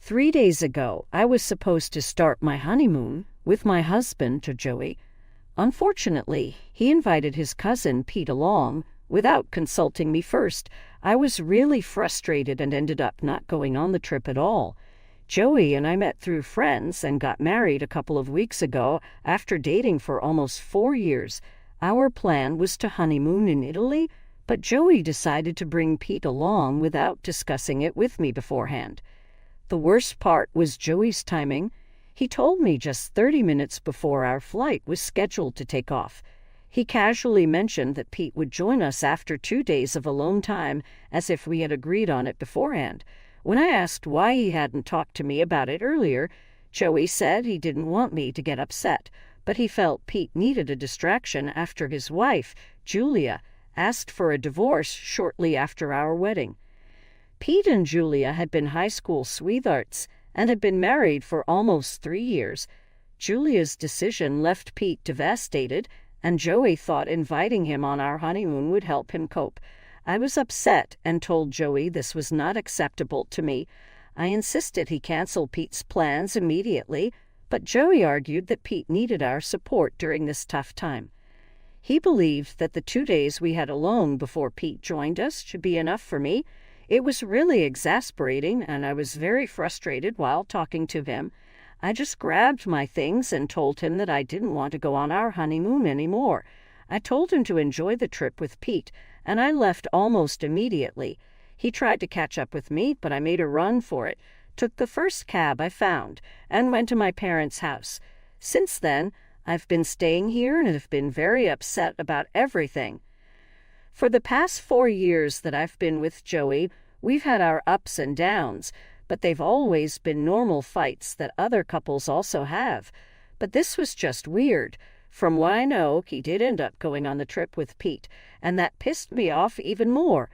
3 days ago, I was supposed to start my honeymoon with my husband, Joey. Unfortunately, he invited his cousin Pete along without consulting me first. I was really frustrated and ended up not going on the trip at all. Joey and I met through friends and got married a couple of weeks ago after dating for almost 4 years. Our plan was to honeymoon in Italy, but Joey decided to bring Pete along without discussing it with me beforehand. The worst part was Joey's timing. He told me just 30 minutes before our flight was scheduled to take off. He casually mentioned that Pete would join us after 2 days of alone time, as if we had agreed on it beforehand. When I asked why he hadn't talked to me about it earlier, Joey said he didn't want me to get upset, but he felt Pete needed a distraction after his wife, Julia, asked for a divorce shortly after our wedding. Pete and Julia had been high school sweethearts and had been married for almost 3 years. Julia's decision left Pete devastated, and Joey thought inviting him on our honeymoon would help him cope. I was upset and told Joey this was not acceptable to me. I insisted he cancel Pete's plans immediately, but Joey argued that Pete needed our support during this tough time. He believed that the 2 days we had alone before Pete joined us should be enough for me. It was really exasperating, and I was very frustrated while talking to him. I just grabbed my things and told him that I didn't want to go on our honeymoon anymore. I told him to enjoy the trip with Pete, and I left almost immediately. He tried to catch up with me, but I made a run for it, took the first cab I found, and went to my parents' house. Since then, I've been staying here and have been very upset about everything. For the past 4 years that I've been with Joey, we've had our ups and downs, but they've always been normal fights that other couples also have. But this was just weird. From what I know, he did end up going on the trip with Pete, and that pissed me off even more.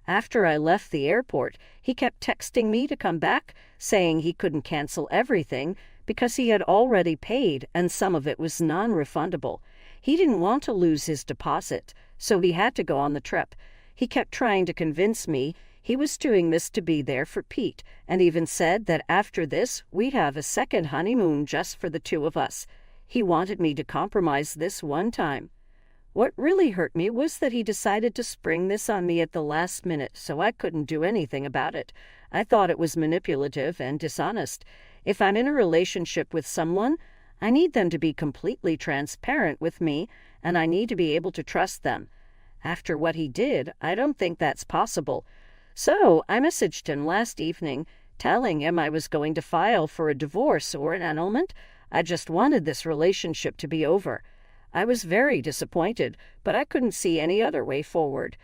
After I left the airport, he kept texting me to come back, saying he couldn't cancel everything because he had already paid and some of it was non-refundable. He didn't want to lose his deposit, so he had to go on the trip. He kept trying to convince me he was doing this to be there for Pete, and even said that after this we'd have a second honeymoon just for the two of us. He wanted me to compromise this one time. What really hurt me was that he decided to spring this on me at the last minute, so I couldn't do anything about it. I thought it was manipulative and dishonest. If I'm in a relationship with someone, I need them to be completely transparent with me, and I need to be able to trust them. After what he did, I don't think that's possible. So I messaged him last evening, telling him I was going to file for a divorce or an annulment. I just wanted this relationship to be over. I was very disappointed, but I couldn't see any other way forward.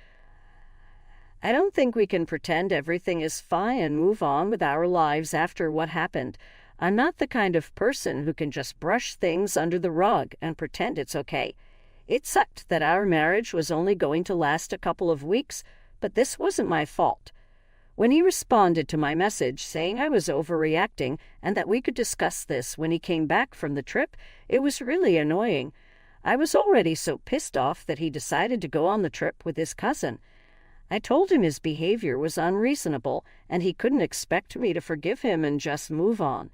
I don't think we can pretend everything is fine and move on with our lives after what happened. I'm not the kind of person who can just brush things under the rug and pretend it's okay. It sucked that our marriage was only going to last a couple of weeks, but this wasn't my fault. When he responded to my message saying I was overreacting and that we could discuss this when he came back from the trip, it was really annoying. I was already so pissed off that he decided to go on the trip with his cousin. I told him his behavior was unreasonable and he couldn't expect me to forgive him and just move on.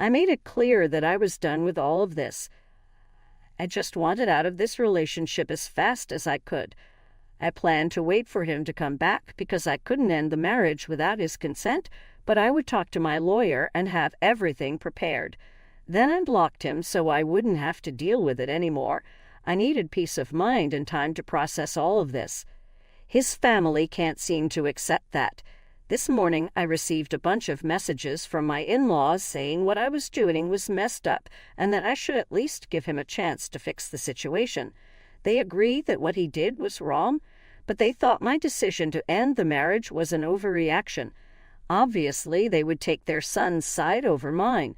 I made it clear that I was done with all of this. I just wanted out of this relationship as fast as I could. I planned to wait for him to come back because I couldn't end the marriage without his consent, but I would talk to my lawyer and have everything prepared. Then I blocked him so I wouldn't have to deal with it anymore. I needed peace of mind and time to process all of this. His family can't seem to accept that. This morning I received a bunch of messages from my in-laws saying what I was doing was messed up and that I should at least give him a chance to fix the situation. They agree that what he did was wrong, but they thought my decision to end the marriage was an overreaction. Obviously, they would take their son's side over mine.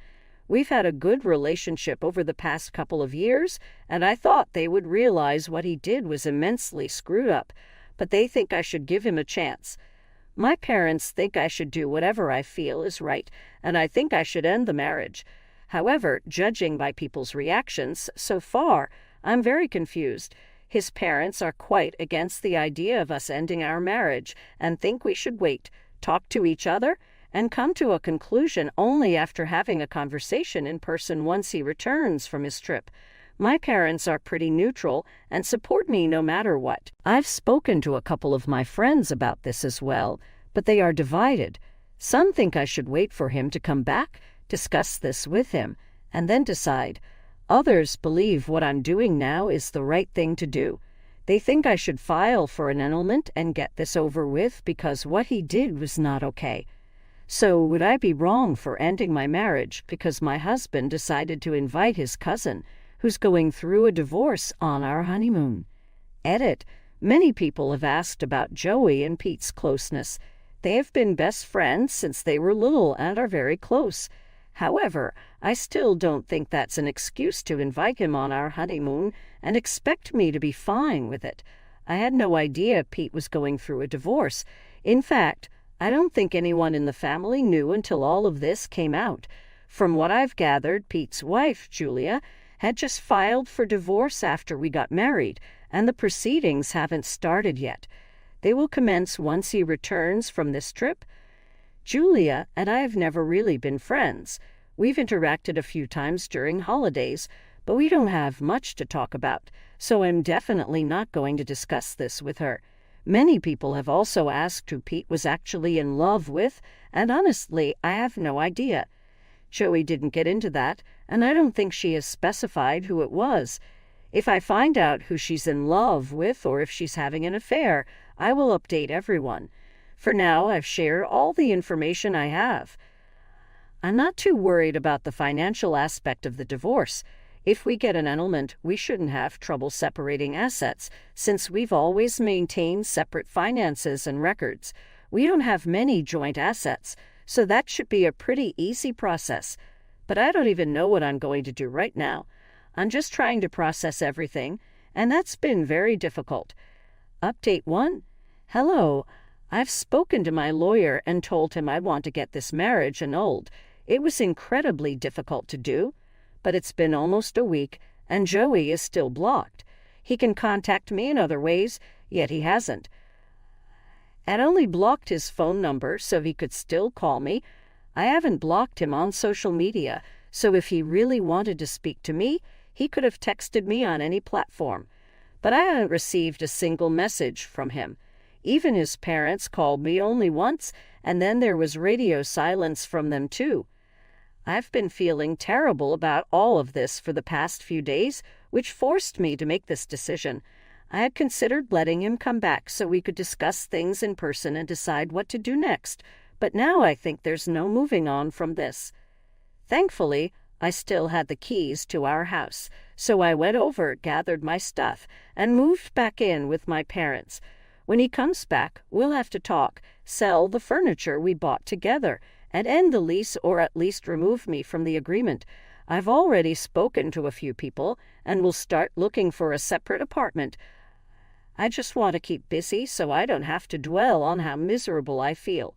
We've had a good relationship over the past couple of years, and I thought they would realize what he did was immensely screwed up, but they think I should give him a chance. My parents think I should do whatever I feel is right, and I think I should end the marriage. However, judging by people's reactions so far, I'm very confused. His parents are quite against the idea of us ending our marriage and think we should wait, talk to each other, and come to a conclusion only after having a conversation in person once he returns from his trip. My parents are pretty neutral and support me no matter what. I've spoken to a couple of my friends about this as well, but they are divided. Some think I should wait for him to come back, discuss this with him, and then decide. Others believe what I'm doing now is the right thing to do. They think I should file for an annulment and get this over with because what he did was not okay. So would I be wrong for ending my marriage because my husband decided to invite his cousin, who's going through a divorce, on our honeymoon? Edit. Many people have asked about Joey and Pete's closeness. They have been best friends since they were little and are very close. However, I still don't think that's an excuse to invite him on our honeymoon and expect me to be fine with it. I had no idea Pete was going through a divorce. In fact, I don't think anyone in the family knew until all of this came out. From what I've gathered, Pete's wife, Julia, had just filed for divorce after we got married, and the proceedings haven't started yet. They will commence once he returns from this trip. Julia and I have never really been friends. We've interacted a few times during holidays, but we don't have much to talk about, so I'm definitely not going to discuss this with her. Many people have also asked who Pete was actually in love with, and honestly, I have no idea. Joey didn't get into that, and I don't think she has specified who it was. If I find out who she's in love with or if she's having an affair, I will update everyone. For now, I've shared all the information I have. I'm not too worried about the financial aspect of the divorce. If we get an annulment, we shouldn't have trouble separating assets, since we've always maintained separate finances and records. We don't have many joint assets, so that should be a pretty easy process. But I don't even know what I'm going to do right now. I'm just trying to process everything, and that's been very difficult. Update 1. Hello. I've spoken to my lawyer and told him I want to get this marriage annulled. It was incredibly difficult to do, but it's been almost a week, and Joey is still blocked. He can contact me in other ways, yet he hasn't. I'd only blocked his phone number so he could still call me. I haven't blocked him on social media, so if he really wanted to speak to me, he could have texted me on any platform. But I haven't received a single message from him. Even his parents called me only once, and then there was radio silence from them too. I've been feeling terrible about all of this for the past few days, which forced me to make this decision. I had considered letting him come back so we could discuss things in person and decide what to do next, but now I think there's no moving on from this. Thankfully, I still had the keys to our house, so I went over, gathered my stuff, and moved back in with my parents. When he comes back, we'll have to talk, sell the furniture we bought together, and end the lease or at least remove me from the agreement. I've already spoken to a few people and will start looking for a separate apartment. I just want to keep busy so I don't have to dwell on how miserable I feel.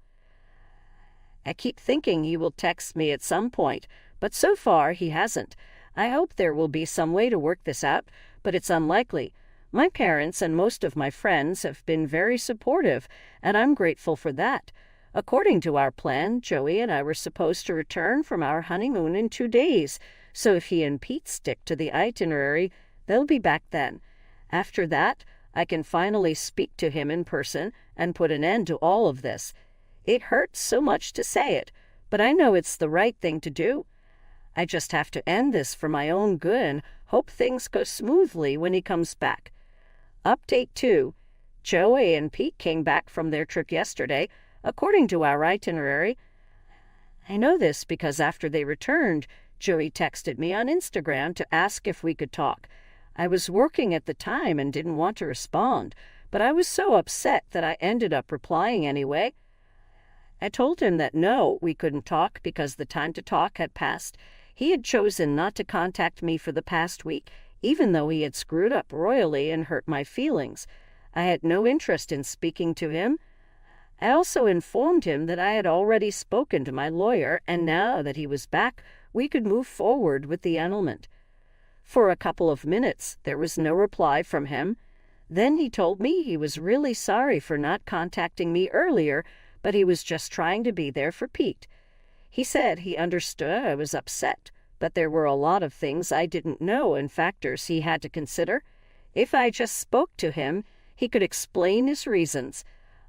I keep thinking he will text me at some point, but so far he hasn't. I hope there will be some way to work this out, but it's unlikely. My parents and most of my friends have been very supportive, and I'm grateful for that. According to our plan, Joey and I were supposed to return from our honeymoon in 2 days, so if he and Pete stick to the itinerary, they'll be back then. After that, I can finally speak to him in person and put an end to all of this. It hurts so much to say it, but I know it's the right thing to do. I just have to end this for my own good and hope things go smoothly when he comes back. Update 2. Joey and Pete came back from their trip yesterday, according to our itinerary. I know this because after they returned, Joey texted me on Instagram to ask if we could talk. I was working at the time and didn't want to respond, but I was so upset that I ended up replying anyway. I told him that no, we couldn't talk because the time to talk had passed. He had chosen not to contact me for the past week, even though he had screwed up royally and hurt my feelings. I had no interest in speaking to him. I also informed him that I had already spoken to my lawyer, and now that he was back, we could move forward with the annulment. For a couple of minutes, there was no reply from him. Then he told me he was really sorry for not contacting me earlier, but he was just trying to be there for Pete. He said he understood I was upset, but there were a lot of things I didn't know and factors he had to consider. If I just spoke to him, he could explain his reasons.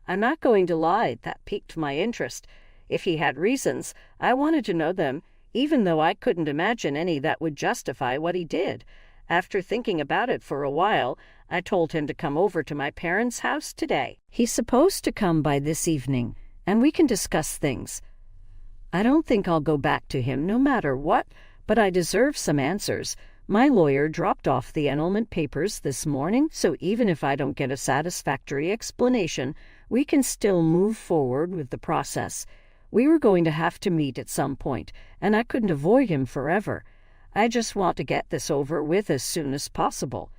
I'm not going to lie, that piqued my interest. If he had reasons, I wanted to know them, even though I couldn't imagine any that would justify what he did. After thinking about it for a while, I told him to come over to my parents' house today. He's supposed to come by this evening, and we can discuss things. I don't think I'll go back to him no matter what, but I deserve some answers. My lawyer dropped off the annulment papers this morning, so even if I don't get a satisfactory explanation, we can still move forward with the process. We were going to have to meet at some point, and I couldn't avoid him forever. I just want to get this over with as soon as possible.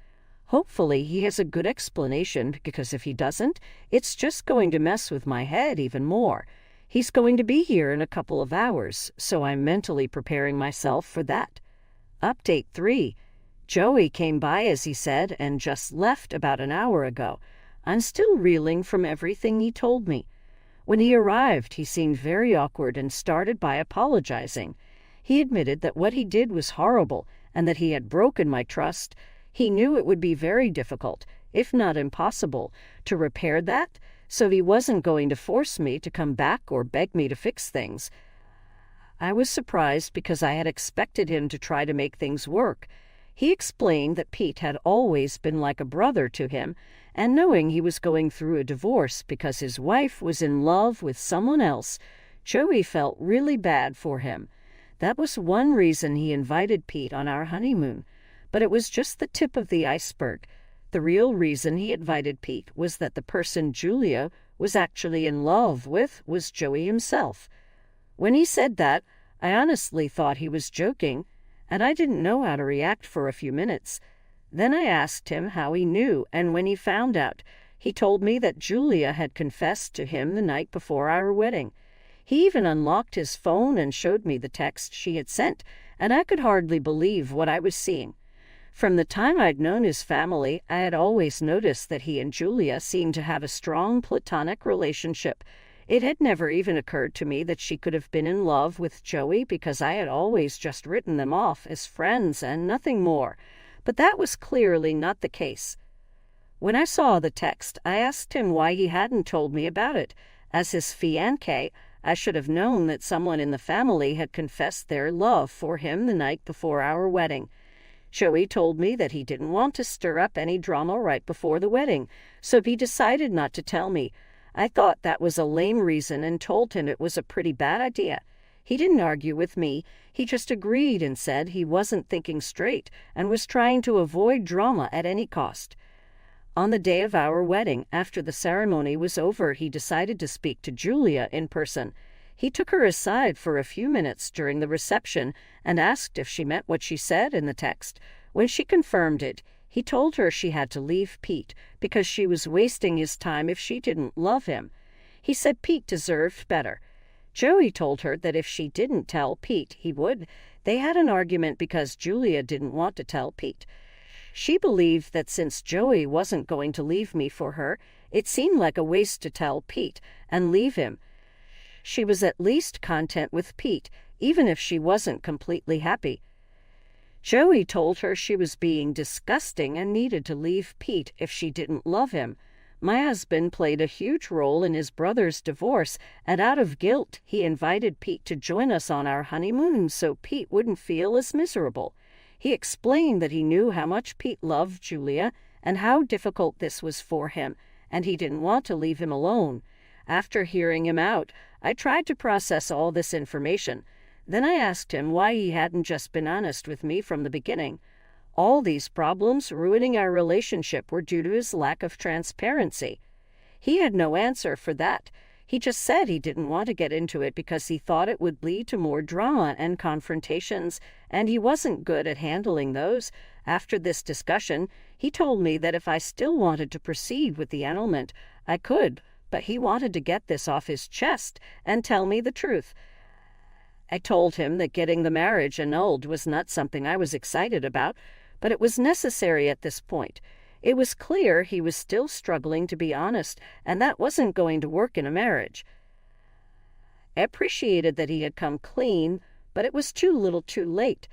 Hopefully he has a good explanation, because if he doesn't, it's just going to mess with my head even more. He's going to be here in a couple of hours, so I'm mentally preparing myself for that. Update 3. Joey came by as he said and just left about an hour ago. I'm still reeling from everything he told me. When he arrived, he seemed very awkward and started by apologizing. He admitted that what he did was horrible and that he had broken my trust. He knew it would be very difficult, if not impossible, to repair that, so he wasn't going to force me to come back or beg me to fix things. I was surprised because I had expected him to try to make things work. He explained that Pete had always been like a brother to him, and knowing he was going through a divorce because his wife was in love with someone else, Joey felt really bad for him. That was one reason he invited Pete on our honeymoon, but it was just the tip of the iceberg. The real reason he invited Pete was that the person Julia was actually in love with was Joey himself. When he said that, I honestly thought he was joking, and I didn't know how to react for a few minutes. Then I asked him how he knew, and when he found out, he told me that Julia had confessed to him the night before our wedding. He even unlocked his phone and showed me the text she had sent, and I could hardly believe what I was seeing. From the time I'd known his family, I had always noticed that he and Julia seemed to have a strong platonic relationship. It had never even occurred to me that she could have been in love with Joey because I had always just written them off as friends and nothing more. But that was clearly not the case. When I saw the text, I asked him why he hadn't told me about it. As his fiancé, I should have known that someone in the family had confessed their love for him the night before our wedding. Joey told me that he didn't want to stir up any drama right before the wedding, so he decided not to tell me. I thought that was a lame reason and told him it was a pretty bad idea. He didn't argue with me. He just agreed and said he wasn't thinking straight and was trying to avoid drama at any cost. On the day of our wedding, after the ceremony was over, he decided to speak to Julia in person. He took her aside for a few minutes during the reception and asked if she meant what she said in the text. When she confirmed it, he told her she had to leave Pete because she was wasting his time if she didn't love him. He said Pete deserved better. Joey told her that if she didn't tell Pete, he would. They had an argument because Julia didn't want to tell Pete. She believed that since Joey wasn't going to leave me for her, it seemed like a waste to tell Pete and leave him. She was at least content with Pete, even if she wasn't completely happy. Joey told her she was being disgusting and needed to leave Pete if she didn't love him. My husband played a huge role in his brother's divorce, and out of guilt, he invited Pete to join us on our honeymoon so Pete wouldn't feel as miserable. He explained that he knew how much Pete loved Julia and how difficult this was for him, and he didn't want to leave him alone. After hearing him out, I tried to process all this information. Then I asked him why he hadn't just been honest with me from the beginning. All these problems ruining our relationship were due to his lack of transparency. He had no answer for that. He just said he didn't want to get into it because he thought it would lead to more drama and confrontations, and he wasn't good at handling those. After this discussion, he told me that if I still wanted to proceed with the annulment, I could, but he wanted to get this off his chest and tell me the truth. I told him that getting the marriage annulled was not something I was excited about, but it was necessary at this point. It was clear he was still struggling to be honest, and that wasn't going to work in a marriage. I appreciated that he had come clean, but it was too little too late.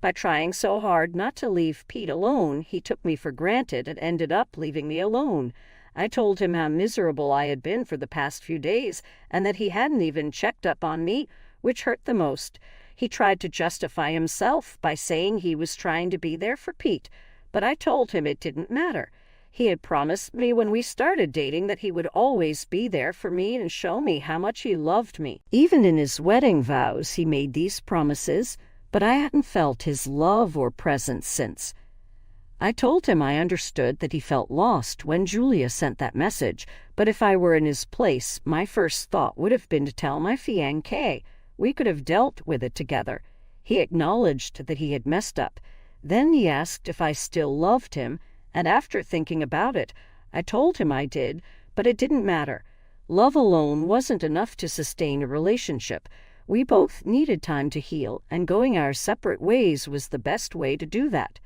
By trying so hard not to leave Pete alone, he took me for granted and ended up leaving me alone. I told him how miserable I had been for the past few days and that he hadn't even checked up on me, which hurt the most. He tried to justify himself by saying he was trying to be there for Pete, but I told him it didn't matter. He had promised me when we started dating that he would always be there for me and show me how much he loved me. Even in his wedding vows, he made these promises, but I hadn't felt his love or presence since. I told him I understood that he felt lost when Julia sent that message, but if I were in his place, my first thought would have been to tell my fiancé. We could have dealt with it together. He acknowledged that he had messed up. Then he asked if I still loved him, and after thinking about it, I told him I did, but it didn't matter. Love alone wasn't enough to sustain a relationship. We both needed time to heal, and going our separate ways was the best way to do that.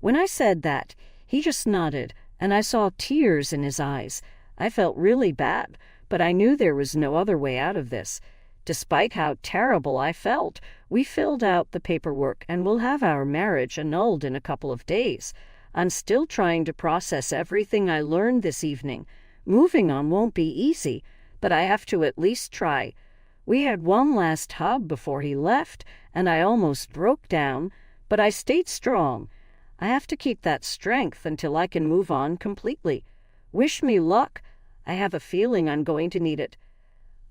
When I said that, he just nodded, and I saw tears in his eyes. I felt really bad, but I knew there was no other way out of this. Despite how terrible I felt, we filled out the paperwork and will have our marriage annulled in a couple of days. I'm still trying to process everything I learned this evening. Moving on won't be easy, but I have to at least try. We had one last hug before he left, and I almost broke down, but I stayed strong. I have to keep that strength until I can move on completely. Wish me luck. I have a feeling I'm going to need it.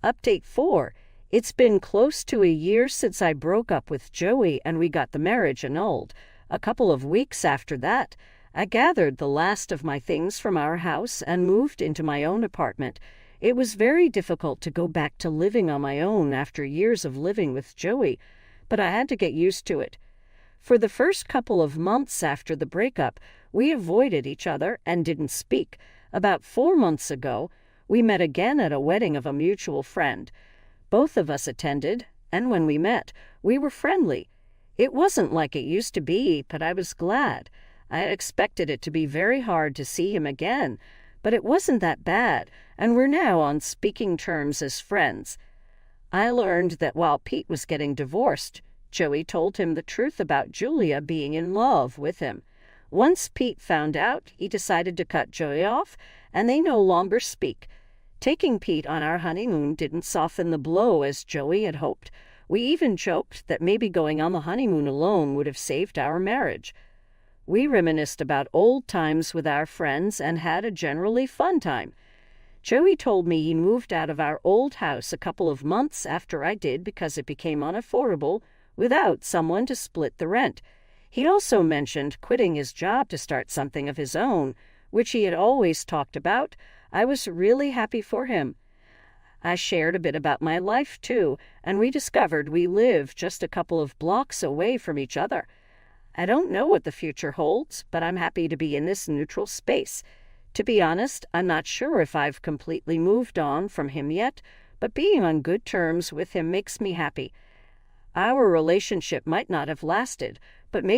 Update 4. It's been close to a year since I broke up with Joey and we got the marriage annulled. A couple of weeks after that, I gathered the last of my things from our house and moved into my own apartment. It was very difficult to go back to living on my own after years of living with Joey, but I had to get used to it. For the first couple of months after the breakup, we avoided each other and didn't speak. About 4 months ago, we met again at a wedding of a mutual friend. Both of us attended, and when we met, we were friendly. It wasn't like it used to be, but I was glad. I had expected it to be very hard to see him again, but it wasn't that bad, and we're now on speaking terms as friends. I learned that while Pete was getting divorced, Joey told him the truth about Julia being in love with him. Once Pete found out, he decided to cut Joey off, and they no longer speak. Taking Pete on our honeymoon didn't soften the blow as Joey had hoped. We even joked that maybe going on the honeymoon alone would have saved our marriage. We reminisced about old times with our friends and had a generally fun time. Joey told me he moved out of our old house a couple of months after I did because it became unaffordable without someone to split the rent. He also mentioned quitting his job to start something of his own, which he had always talked about. I was really happy for him. I shared a bit about my life, too, and we discovered we live just a couple of blocks away from each other. I don't know what the future holds, but I'm happy to be in this neutral space. To be honest, I'm not sure if I've completely moved on from him yet, but being on good terms with him makes me happy. Our relationship might not have lasted, but maybe